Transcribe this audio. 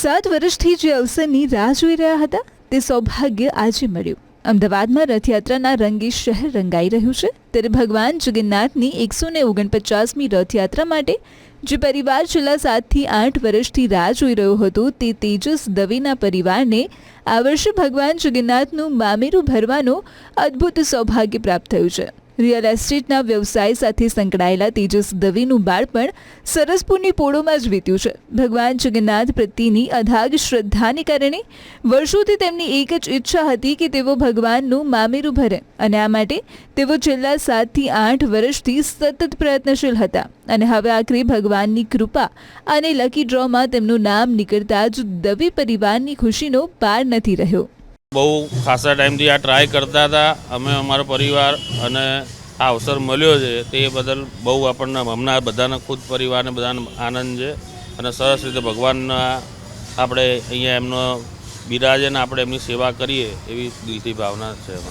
7 વર્ષથી જે અવસરની રાહ જોઈ રહ્યા હતા તે સૌભાગ્ય આજે મળ્યું। અમદાવાદમાં રથયાત્રાના રંગે શહેર રંગાઈ રહ્યું છે, ત્યારે ભગવાન જગન્નાથની 149મી રથયાત્રા માટે જે પરિવાર છેલ્લા 7 થી 8 વર્ષથી રાહ જોઈ રહ્યો હતો તે તેજસ દવેના પરિવારને આ વર્ષે ભગવાન જગન્નાથનું મામેરું ભરવાનું અદ્ભુત સૌભાગ્ય પ્રાપ્ત થયું છે। રિયલ એસ્ટેટના વ્યવસાય સાથે સંકળાયેલા તેજસ દવેનું બાળપણ સરસપુરની પોળોમાં જ વીત્યું છે। ભગવાન જગન્નાથ પ્રત્યેની અથાગ શ્રદ્ધાને કારણે વર્ષોથી તેમની એક જ ઈચ્છા હતી કે તેઓ ભગવાનનું મામેરું ભરે, અને આ માટે તેઓ છેલ્લા 7 થી 8 વર્ષથી સતત પ્રયત્નશીલ હતા, અને હવે આખરે ભગવાનની કૃપા અને લકી ડ્રોમાં તેમનું નામ નીકળતા જ દવે પરિવારની ખુશીનો પાર નથી રહ્યો। બહુ ખાસા ટાઈમથી આ ટ્રાય કરતા હતા અમે, અમારો પરિવાર, અને આ અવસર મળ્યો છે તે બદલ બહુ આપણને હમણાં બધાને ખુદ પરિવારને બધાને આનંદ છે, અને સરસ રીતે ભગવાનના આપણે અહીંયા એમનો બિરાજે ને આપણે એમની સેવા કરીએ એવી દિલથી ભાવના છે।